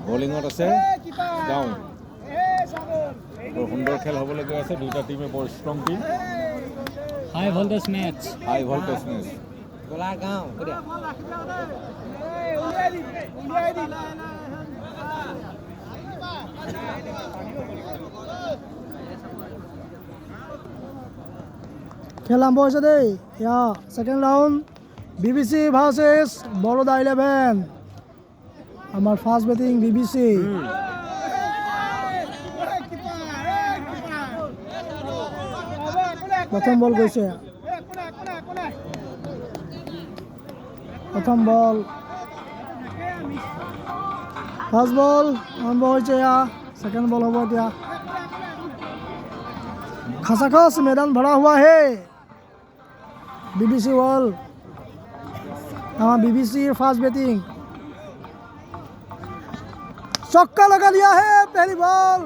বলিঙত আছে ডাউন বৰ সুন্দৰ খেল হ'বলৈ গৈ আছে দুটা টিমে বৰ ষ্ট্ৰং টিম হাই ভল্টেজ মেচ গোলাগাঁও খেল আৰম্ভ হৈছে দেই ইয়া second round BBC versus Baroda 11 আমার ফার্স্ট ব্যাটিং বিবিসি প্রথম বল গৈছে প্রথম বল ফার্স্ট বল আৰম্ভ হৈছে ইয়া সেকেন্ড বল হ'ব এতিয়া खचाखच मैदान भरा हुआ है बीबीसी वर्ल्ड हाँ बीबीसी फास्ट बैटिंग चौका लगा दिया है पहली बॉल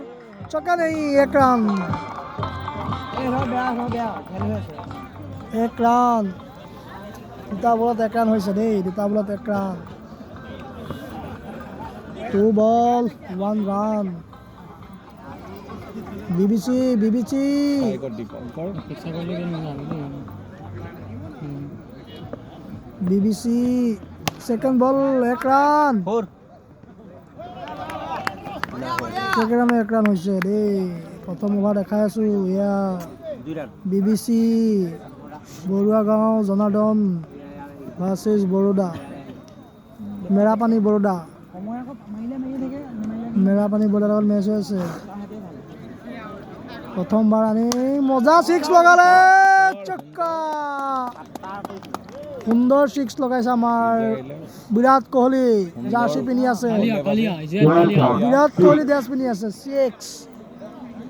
चौका नहीं एक रन एक रन दुटा बॉलत एक रन হৈছে দেই দুটা বলত এক run 2 ball 1 run BBC BBC second ball एक रन एक रन হৈছে দেই প্রথম ওভার দেখাই আছো ইয়া बीबीसी বৰুৱা গাঁও জনাৰ্দন ভাৰ্সেস বৰোদা মেৰাপানী বৰোদা মেৰাপানী বৰোদাৰ মেচ হৈছে প্রথমবার আনি মজা সিক্স লগালে চক্কা সুন্দর সিক্স লগাইছে আমার বিরাট কোহলি জার্সি পিনি আছে বিরাট কোহলি ড্রেস পিনি আছে সিক্স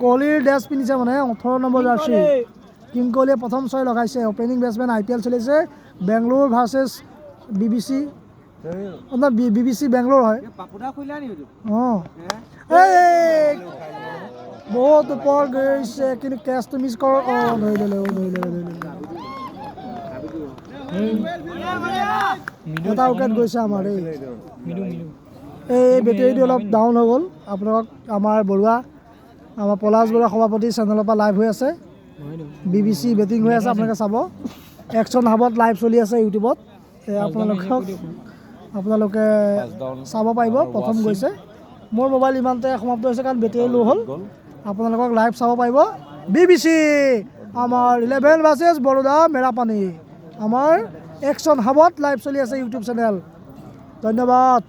কোহলির ড্রেস পিনিছে মানে 18 নম্বৰ জার্সি কিং কোহলিয়ে প্রথম 6 লগাইছে ওপেনিং ব্যাটসম্যান আইপিএল চলিছে বেঙ্গালুরু ভার্সেস বিবিসি না বিবিসি বেঙ্গালুরু হয় বহুত ওপৰ গৈছে কিন্তু কেচটো মিছ কৰ ধৰি দিলে এটা উইকেট গৈছে আমাৰ এই বেটেৰীটো অলপ ডাউন হৈ গ'ল আপোনালোক আমাৰ বৰুৱা আমাৰ পলাশ বৰুৱা সভাপতি চেনেলৰ পৰা লাইভ হৈ আছে বিবিসি বেটিং হৈ আছে আপোনালোকে চাব একশন হাবত লাইভ চলি আছে ইউটিউবত আপোনালোকে চাব পাৰিব প্ৰথম গৈছে মোৰ মোবাইল ইমানতে সমাপ্ত হৈছে কাৰণ বেটেৰী লো হ'ল আপোনালোকক লাইভ চাব পাৰিব বিবিসি আমাৰ 11 ভাৰ্সেস বৰোদা মেৰাপানী আমাৰ একশন হাবত লাইভ চলি আছে ইউটিউব চেনেল ধন্যবাদ।